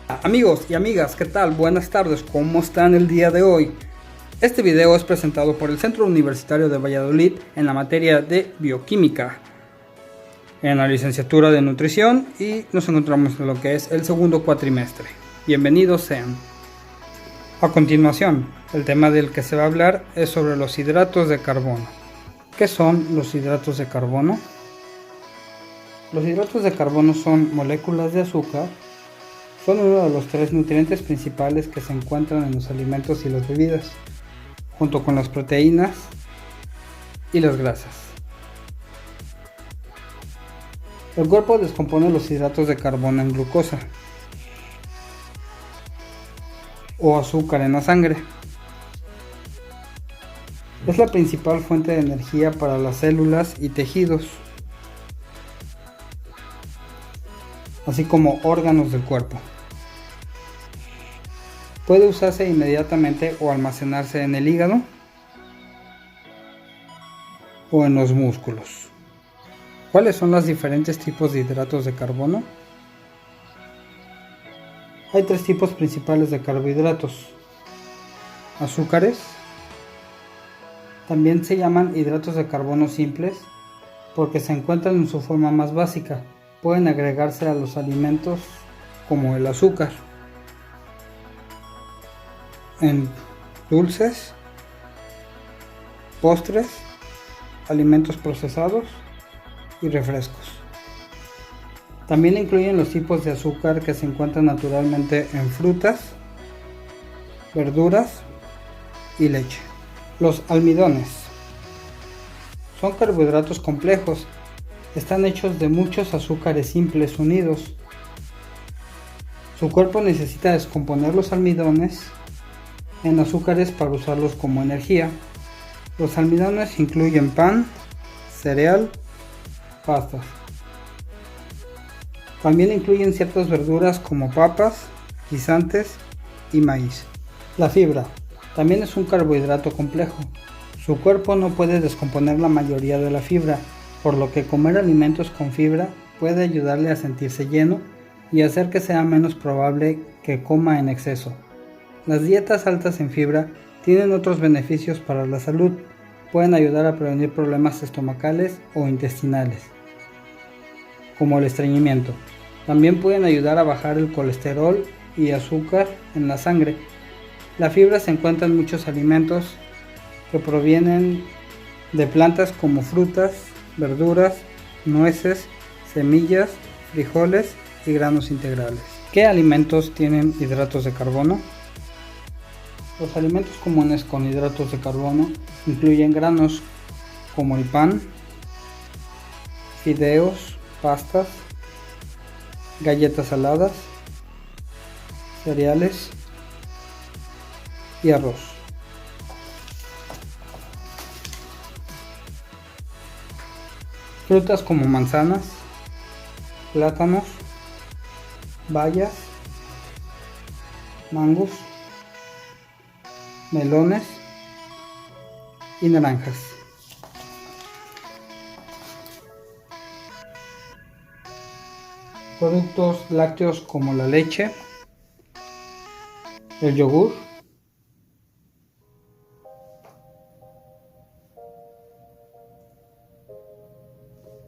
Amigos y amigas, ¿qué tal? Buenas tardes, ¿cómo están el día de hoy? Este video es presentado por el Centro Universitario de Valladolid en la materia de Bioquímica, en la licenciatura de Nutrición, y nos encontramos en lo que es el segundo cuatrimestre. Bienvenidos sean. A continuación, el tema del que se va a hablar es sobre los hidratos de carbono. ¿Qué son los hidratos de carbono? Los hidratos de carbono son moléculas de azúcar. Son uno de los tres nutrientes principales que se encuentran en los alimentos y las bebidas, junto con las proteínas y las grasas. El cuerpo descompone los hidratos de carbono en glucosa o azúcar en la sangre. Es la principal fuente de energía para las células y tejidos, así como órganos del cuerpo. Puede usarse inmediatamente o almacenarse en el hígado o en los músculos. ¿Cuáles son los diferentes tipos de hidratos de carbono? Hay tres tipos principales de carbohidratos: azúcares, también se llaman hidratos de carbono simples porque se encuentran en su forma más básica. Pueden agregarse a los alimentos como el azúcar, en dulces, postres, alimentos procesados y refrescos. También incluyen los tipos de azúcar que se encuentran naturalmente en frutas, verduras y leche. Los almidones son carbohidratos complejos. Están hechos de muchos azúcares simples unidos. Su cuerpo necesita descomponer los almidones en azúcares para usarlos como energía. Los almidones incluyen pan, cereal, pastas. También incluyen ciertas verduras como papas, guisantes y maíz. La fibra también es un carbohidrato complejo. Su cuerpo no puede descomponer la mayoría de la fibra, por lo que comer alimentos con fibra puede ayudarle a sentirse lleno y hacer que sea menos probable que coma en exceso. Las dietas altas en fibra tienen otros beneficios para la salud. Pueden ayudar a prevenir problemas estomacales o intestinales, como el estreñimiento. También pueden ayudar a bajar el colesterol y azúcar en la sangre. La fibra se encuentra en muchos alimentos que provienen de plantas como frutas, verduras, nueces, semillas, frijoles y granos integrales. ¿Qué alimentos tienen hidratos de carbono? Los alimentos comunes con hidratos de carbono incluyen granos como el pan, fideos, pastas, galletas saladas, cereales y arroz. Frutas como manzanas, plátanos, bayas, mangos, melones y naranjas. Productos lácteos como la leche, el yogur,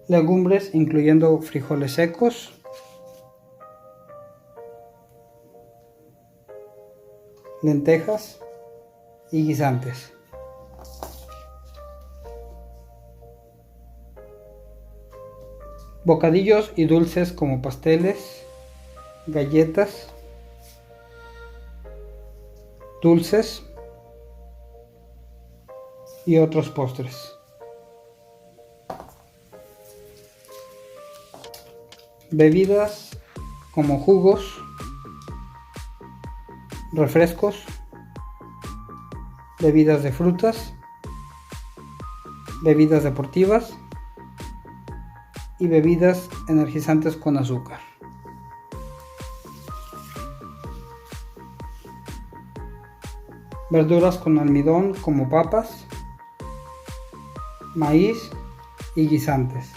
legumbres incluyendo frijoles secos, lentejas y guisantes. Bocadillos y dulces como pasteles, galletas, dulces y otros postres. Bebidas como jugos, refrescos, bebidas de frutas, bebidas deportivas y bebidas energizantes con azúcar. Verduras con almidón como papas, maíz y guisantes.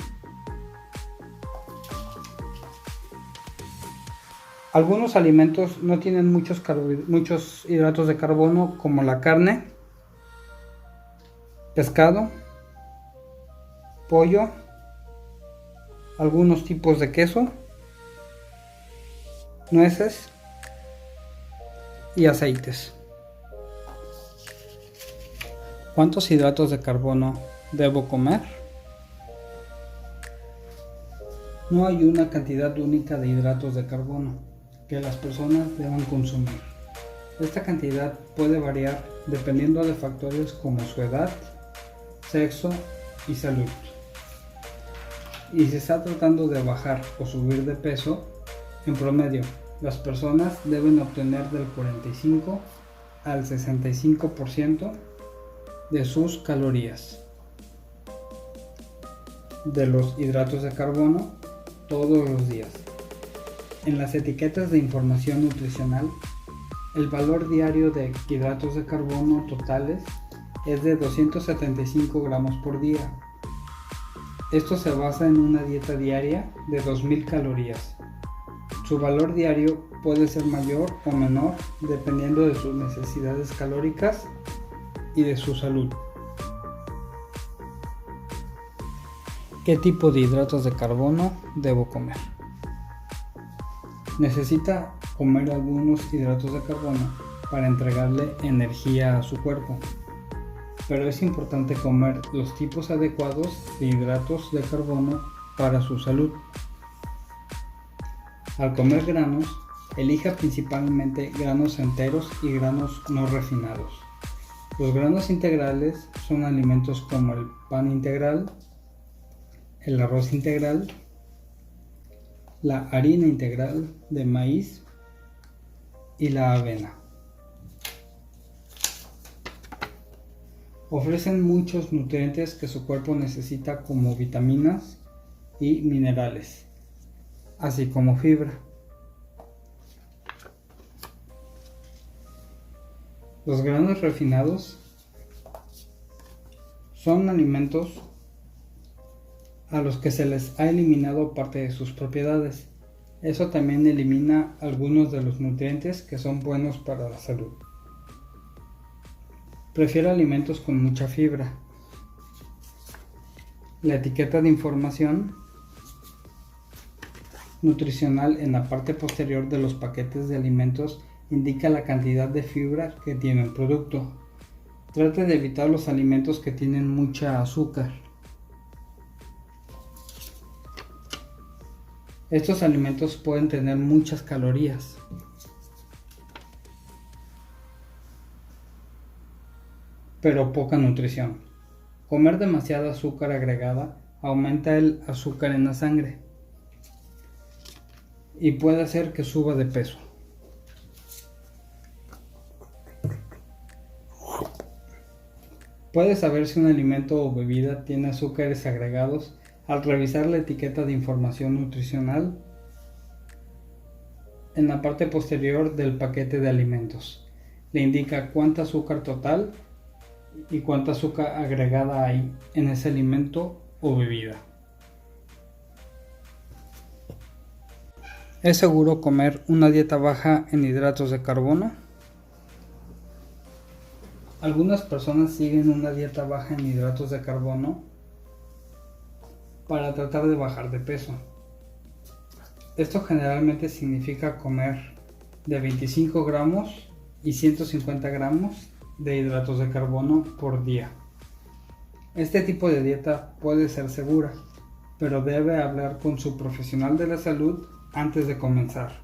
Algunos alimentos no tienen muchos hidratos de carbono, como la carne, pescado, pollo, algunos tipos de queso, nueces y aceites. ¿Cuántos hidratos de carbono debo comer? No hay una cantidad única de hidratos de carbono que las personas deban consumir. Esta cantidad puede variar dependiendo de factores como su edad, sexo y salud. Y si se está tratando de bajar o subir de peso, en promedio, las personas deben obtener del 45 al 65% de sus calorías de los hidratos de carbono todos los días. En las etiquetas de información nutricional, el valor diario de hidratos de carbono totales es de 275 gramos por día. Esto se basa en una dieta diaria de 2000 calorías. Su valor diario puede ser mayor o menor dependiendo de sus necesidades calóricas y de su salud. ¿Qué tipo de hidratos de carbono debo comer? Necesita comer algunos hidratos de carbono para entregarle energía a su cuerpo, pero es importante comer los tipos adecuados de hidratos de carbono para su salud. Al comer granos, elija principalmente granos enteros y granos no refinados. Los granos integrales son alimentos como el pan integral, el arroz integral, la harina integral de maíz y la avena. Ofrecen muchos nutrientes que su cuerpo necesita, como vitaminas y minerales, así como fibra. Los granos refinados son alimentos a los que se les ha eliminado parte de sus propiedades. Eso también elimina algunos de los nutrientes que son buenos para la salud. Prefiere alimentos con mucha fibra. La etiqueta de información nutricional en la parte posterior de los paquetes de alimentos indica la cantidad de fibra que tiene el producto. Trate de evitar los alimentos que tienen mucha azúcar. Estos alimentos pueden tener muchas calorías. Pero poca nutrición. Comer demasiada azúcar agregada aumenta el azúcar en la sangre y puede hacer que suba de peso. Puedes saber si un alimento o bebida tiene azúcares agregados al revisar la etiqueta de información nutricional en la parte posterior del paquete de alimentos. Le indica cuánta azúcar total y cuánta azúcar agregada hay en ese alimento o bebida. ¿Es seguro comer una dieta baja en hidratos de carbono? Algunas personas siguen una dieta baja en hidratos de carbono para tratar de bajar de peso. Esto generalmente significa comer de 25 gramos y 150 gramos de hidratos de carbono por día. Este tipo de dieta puede ser segura, pero debe hablar con su profesional de la salud antes de comenzar.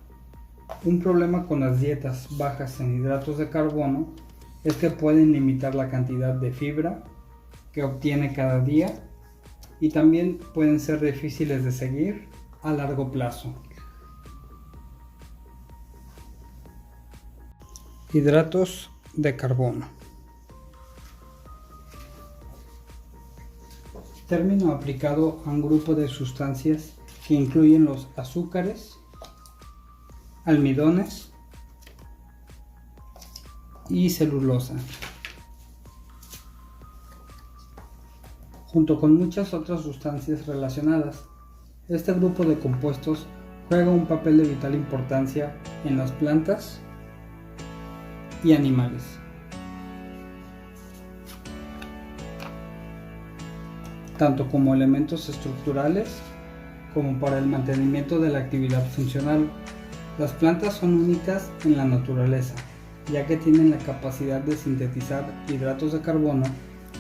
Un problema con las dietas bajas en hidratos de carbono es que pueden limitar la cantidad de fibra que obtiene cada día y también pueden ser difíciles de seguir a largo plazo. Hidratos de carbono. Término aplicado a un grupo de sustancias que incluyen los azúcares, almidones y celulosa, junto con muchas otras sustancias relacionadas. Este grupo de compuestos juega un papel de vital importancia en las plantas y animales. Tanto como elementos estructurales como para el mantenimiento de la actividad funcional. Las plantas son únicas en la naturaleza, ya que tienen la capacidad de sintetizar hidratos de carbono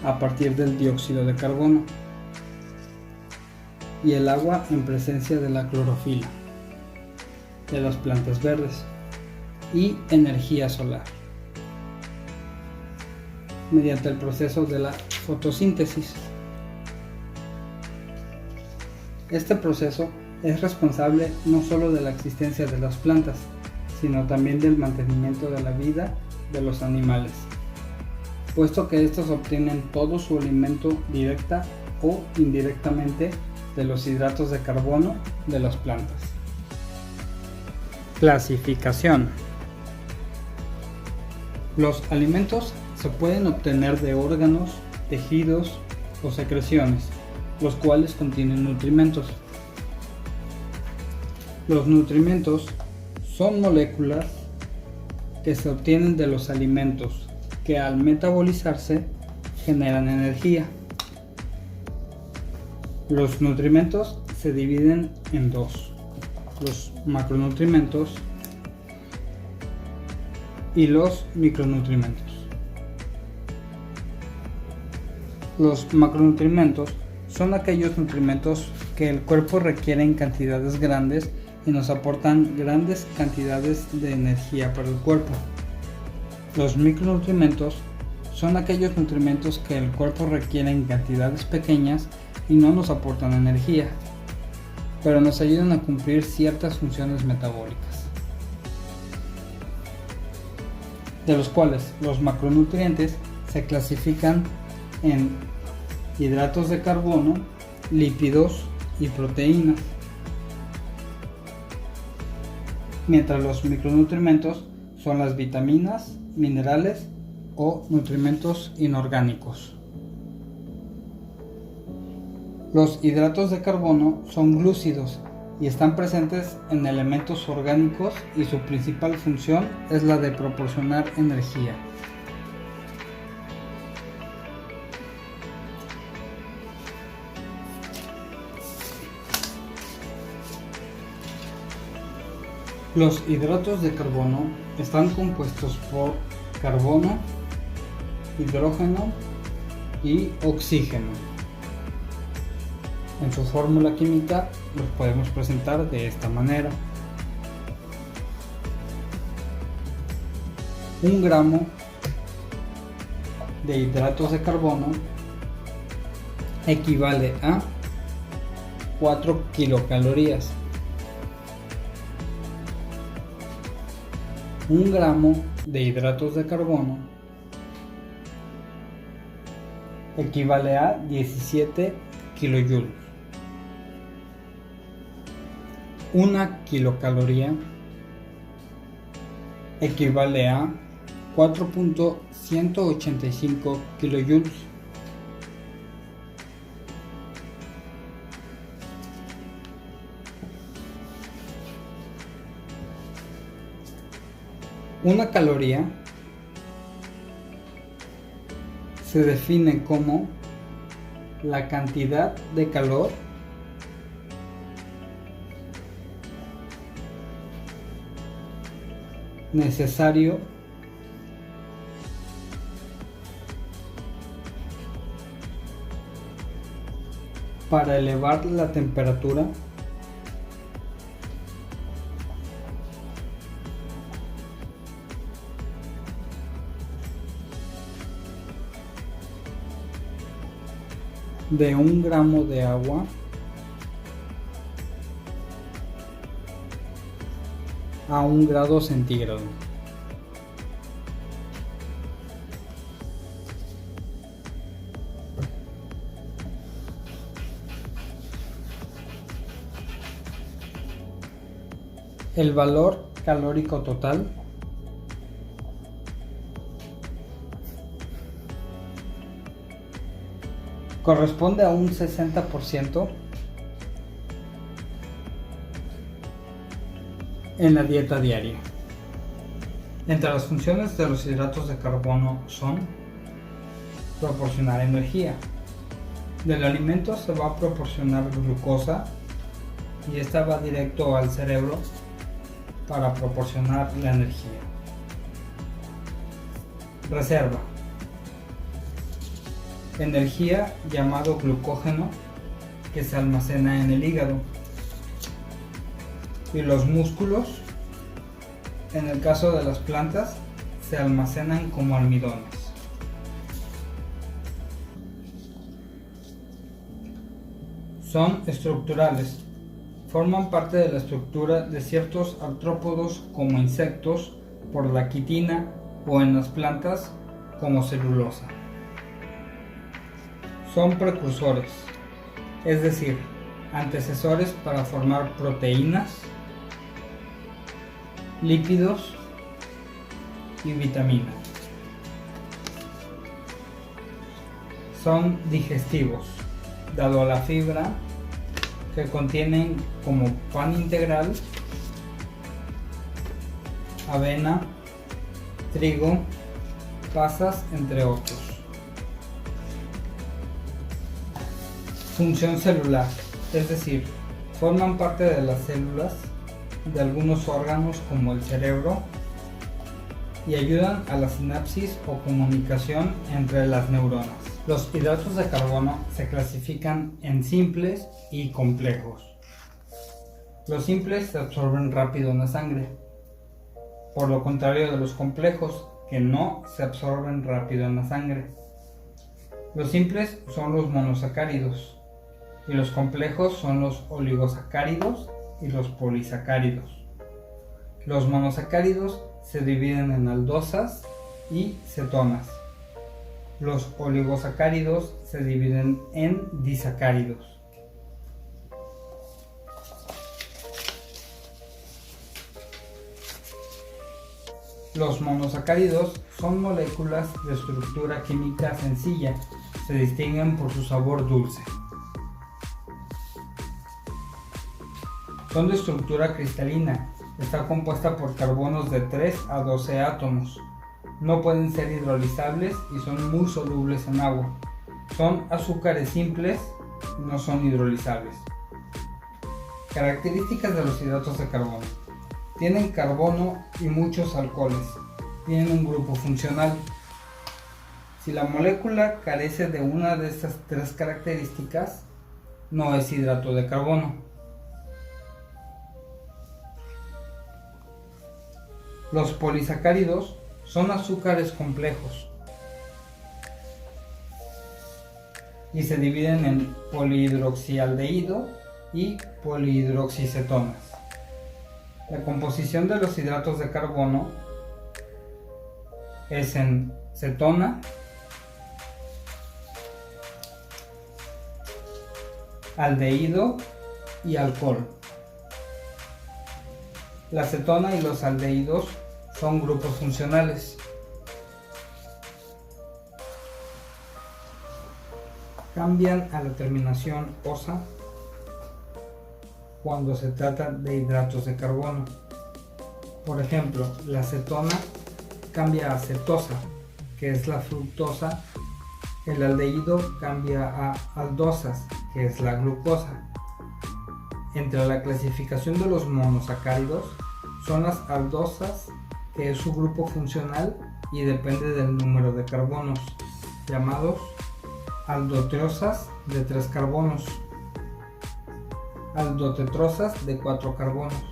a partir del dióxido de carbono y el agua en presencia de la clorofila de las plantas verdes y energía solar mediante el proceso de la fotosíntesis. Este proceso es responsable no solo de la existencia de las plantas, sino también del mantenimiento de la vida de los animales, puesto que estos obtienen todo su alimento directa o indirectamente de los hidratos de carbono de las plantas. Clasificación. Los alimentos se pueden obtener de órganos, tejidos o secreciones, los cuales contienen nutrimentos. Los nutrimentos son moléculas que se obtienen de los alimentos que al metabolizarse generan energía. Los nutrimentos se dividen en dos: los macronutrimentos y los micronutrimentos. Los macronutrimentos son aquellos nutrimentos que el cuerpo requiere en cantidades grandes y nos aportan grandes cantidades de energía para el cuerpo. Los micronutrimentos son aquellos nutrimentos que el cuerpo requiere en cantidades pequeñas y no nos aportan energía, pero nos ayudan a cumplir ciertas funciones metabólicas, de los cuales los macronutrientes se clasifican en hidratos de carbono, lípidos y proteínas, mientras los micronutrimentos son las vitaminas, minerales o nutrimentos inorgánicos. Los hidratos de carbono son glúcidos y están presentes en elementos orgánicos y su principal función es la de proporcionar energía. Los hidratos de carbono están compuestos por carbono, hidrógeno y oxígeno. En su fórmula química los podemos presentar de esta manera. 1 gramo de hidratos de carbono equivale a 4 kilocalorías. 1 gramo de hidratos de carbono equivale a 17 kilojoules. 1 kilocaloría equivale a 4.185 kilojoules. Una caloría se define como la cantidad de calor necesario para elevar la temperatura de 1 gramo de agua a 1 grado centígrado. El valor calórico total corresponde a un 60% en la dieta diaria. Entre las funciones de los hidratos de carbono son proporcionar energía. Del alimento se va a proporcionar glucosa y esta va directo al cerebro para proporcionar la energía. Reserva. Energía llamado glucógeno que se almacena en el hígado. Y los músculos, en el caso de las plantas, se almacenan como almidones. Son estructurales. Forman parte de la estructura de ciertos artrópodos como insectos por la quitina o en las plantas como celulosa. Son precursores, es decir, antecesores para formar proteínas, lípidos y vitaminas. Son digestivos, dado la fibra que contienen como pan integral, avena, trigo, pasas, entre otros. Función celular, es decir, forman parte de las células de algunos órganos como el cerebro y ayudan a la sinapsis o comunicación entre las neuronas. Los hidratos de carbono se clasifican en simples y complejos. Los simples se absorben rápido en la sangre, por lo contrario de los complejos, que no se absorben rápido en la sangre. Los simples son los monosacáridos y los complejos son los oligosacáridos y los polisacáridos. Los monosacáridos se dividen en aldosas y cetonas. Los oligosacáridos se dividen en disacáridos. Los monosacáridos son moléculas de estructura química sencilla, se distinguen por su sabor dulce. Son de estructura cristalina, está compuesta por carbonos de 3 a 12 átomos. No pueden ser hidrolizables y son muy solubles en agua. Son azúcares simples, no son hidrolizables. Características de los hidratos de carbono. Tienen carbono y muchos alcoholes. Tienen un grupo funcional. Si la molécula carece de una de estas tres características, no es hidrato de carbono. Los polisacáridos son azúcares complejos y se dividen en polihidroxialdehído y polihidroxicetonas. La composición de los hidratos de carbono es en cetona, aldehído y alcohol. La cetona y los aldehídos son grupos funcionales. Cambian a la terminación osa cuando se trata de hidratos de carbono. Por ejemplo, la cetona cambia a cetosa, que es la fructosa. El aldehído cambia a aldosas, que es la glucosa. Entre la clasificación de los monosacáridos son las aldosas, que es su grupo funcional y depende del número de carbonos, llamados aldoteosas de 3 carbonos, aldotetrosas de 4 carbonos,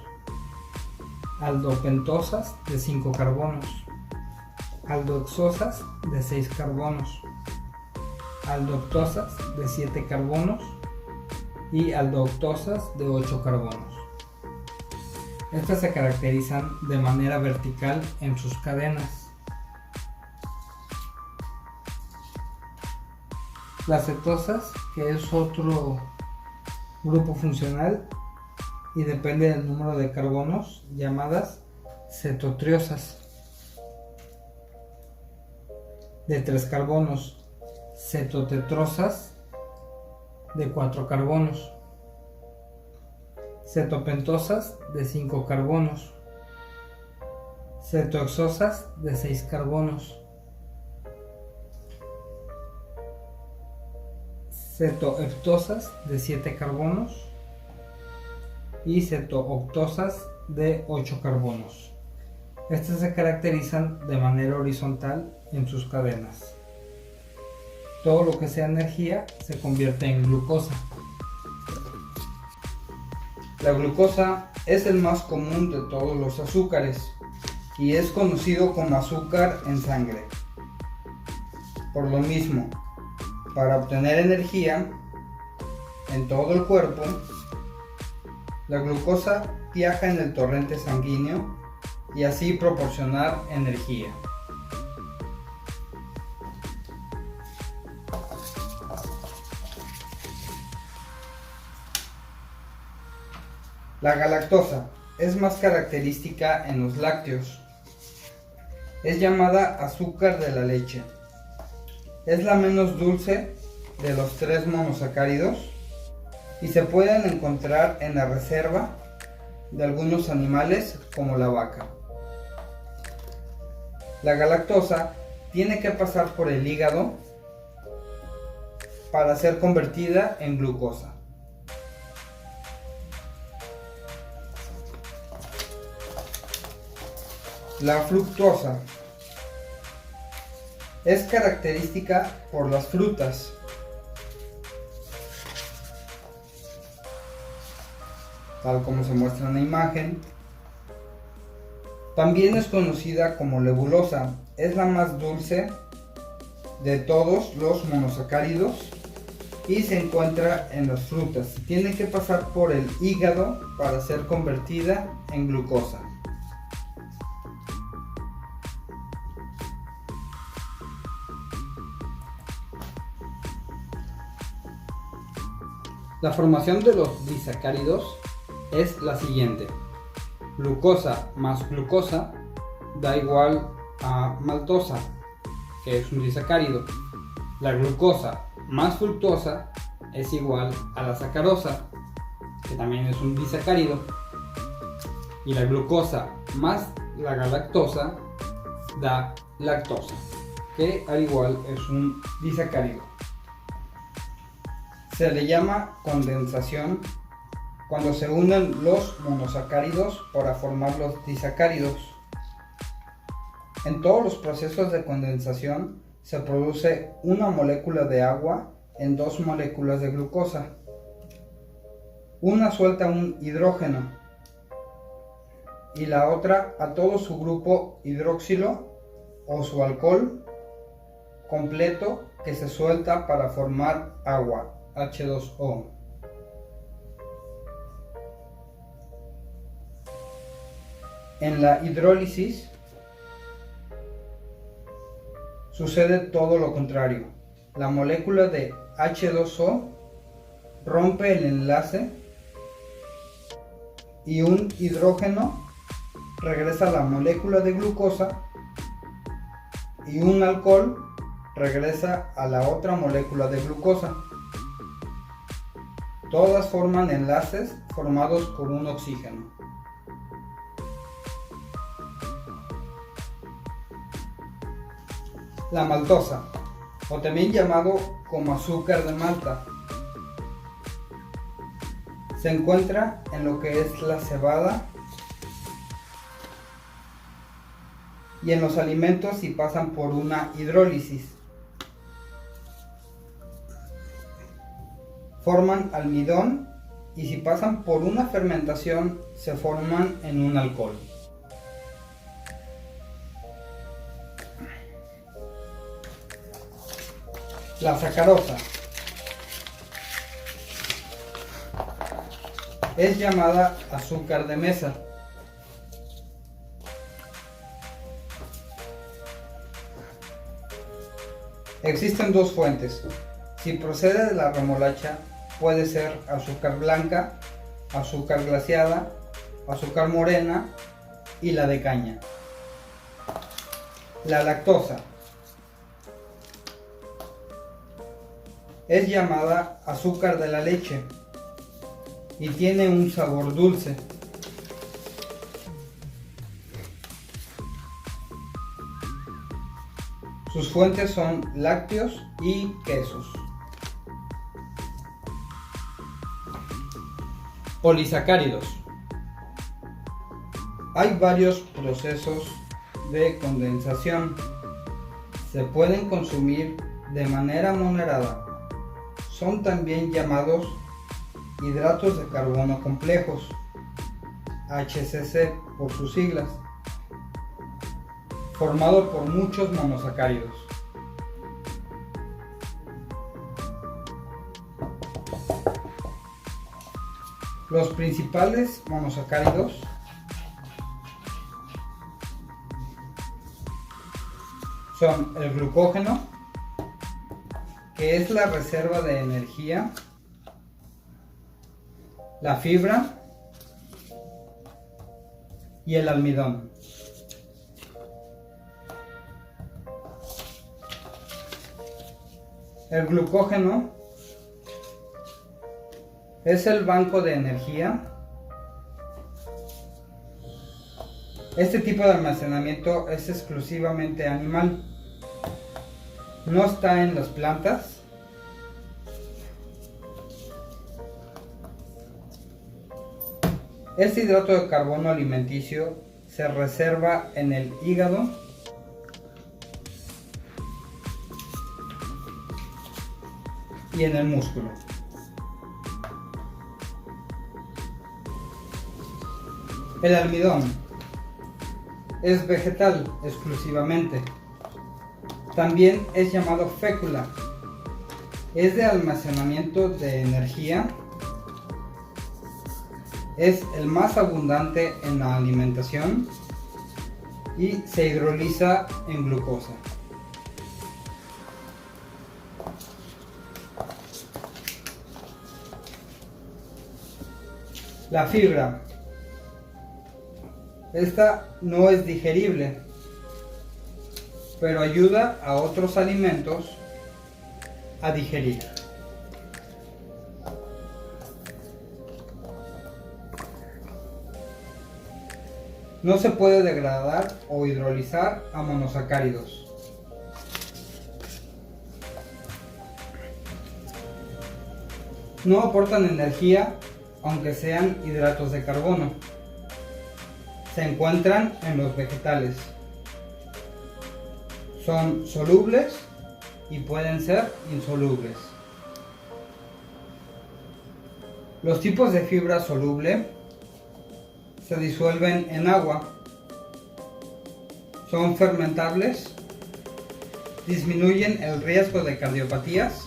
aldopentosas de 5 carbonos, aldoxosas de 6 carbonos, aldoctosas de 7 carbonos y aldoctosas de 8 carbonos. Estas se caracterizan de manera vertical en sus cadenas. Las cetosas, que es otro grupo funcional y depende del número de carbonos, llamadas cetotriosas, de 3 carbonos, cetotetrosas de 4 carbonos, cetopentosas de 5 carbonos, cetohexosas de 6 carbonos, cetoheptosas de 7 carbonos y cetooctosas de 8 carbonos. Estas se caracterizan de manera horizontal en sus cadenas. Todo lo que sea energía se convierte en glucosa. La glucosa es el más común de todos los azúcares y es conocido como azúcar en sangre. Por lo mismo, para obtener energía en todo el cuerpo, la glucosa viaja en el torrente sanguíneo y así proporcionar energía. La galactosa es más característica en los lácteos. Es llamada azúcar de la leche. Es la menos dulce de los 3 monosacáridos y se pueden encontrar en la reserva de algunos animales como la vaca. La galactosa tiene que pasar por el hígado para ser convertida en glucosa. La fructosa es característica por las frutas. Tal como se muestra en la imagen. También es conocida como lebulosa. Es la más dulce de todos los monosacáridos y se encuentra en las frutas. Tiene que pasar por el hígado para ser convertida en glucosa. La formación de los disacáridos es la siguiente: glucosa más glucosa da igual a maltosa, que es un disacárido. La glucosa más fructosa es igual a la sacarosa, que también es un disacárido. Y la glucosa más la galactosa da lactosa, que al igual es un disacárido. Se le llama condensación cuando se unen los monosacáridos para formar los disacáridos. En todos los procesos de condensación se produce una molécula de agua en 2 moléculas de glucosa. Una suelta un hidrógeno y la otra a todo su grupo hidroxilo o su alcohol completo que se suelta para formar agua, H2O. En la hidrólisis sucede todo lo contrario. La molécula de H2O rompe el enlace y un hidrógeno regresa a la molécula de glucosa y un alcohol regresa a la otra molécula de glucosa. Todas forman enlaces formados por un oxígeno. La maltosa, o también llamado como azúcar de Malta, se encuentra en lo que es la cebada y en los alimentos si pasan por una hidrólisis. Forman almidón y si pasan por una fermentación se forman en un alcohol. La sacarosa es llamada azúcar de mesa. Existen 2 fuentes. Si procede de la remolacha, puede ser azúcar blanca, azúcar glaseada, azúcar morena y la de caña. La lactosa es llamada azúcar de la leche y tiene un sabor dulce. Sus fuentes son lácteos y quesos. Polisacáridos. Hay varios procesos de condensación. Se pueden consumir de manera moderada. Son también llamados hidratos de carbono complejos, HCC por sus siglas, formado por muchos monosacáridos. Los principales monosacáridos son el glucógeno, que es la reserva de energía, la fibra y el almidón. El glucógeno es el banco de energía. Este tipo de almacenamiento es exclusivamente animal. No está en las plantas. Este hidrato de carbono alimenticio se reserva en el hígado y en el músculo. El almidón es vegetal exclusivamente. También es llamado fécula. Es de almacenamiento de energía. Es el más abundante en la alimentación y se hidroliza en glucosa. La fibra. Esta no es digerible, pero ayuda a otros alimentos a digerir. No se puede degradar o hidrolizar a monosacáridos. No aportan energía, aunque sean hidratos de carbono. Se encuentran en los vegetales. Son solubles y pueden ser insolubles. Los tipos de fibra soluble se disuelven en agua. Son fermentables. Disminuyen el riesgo de cardiopatías.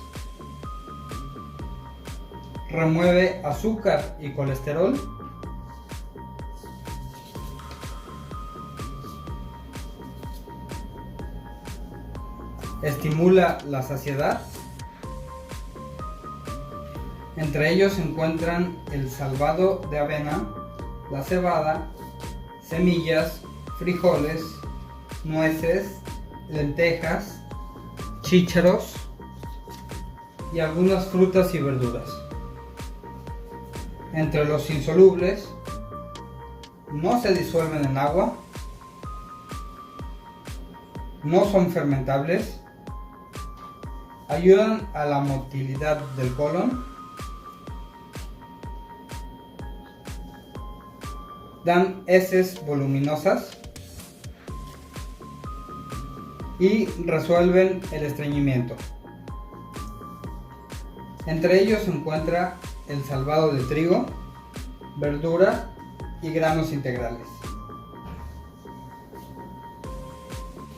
Remueve azúcar y colesterol. Estimula la saciedad. Entre ellos se encuentran el salvado de avena, la cebada, semillas, frijoles, nueces, lentejas, chícharos y algunas frutas y verduras. Entre los insolubles, no se disuelven en agua, no son fermentables, ayudan a la motilidad del colon, dan heces voluminosas y resuelven el estreñimiento. Entre ellos se encuentra el salvado de trigo, verdura y granos integrales.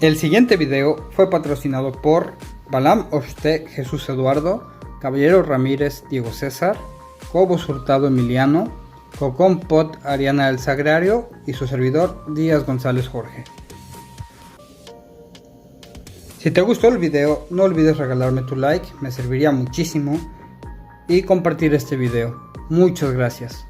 El siguiente video fue patrocinado por Balam Oshte Jesús Eduardo, Caballero Ramírez Diego César, Cobos Hurtado Emiliano, Cocón Pot Ariana El Sagrario y su servidor Díaz González Jorge. Si te gustó el video, no olvides regalarme tu like, me serviría muchísimo, y compartir este video. Muchas gracias.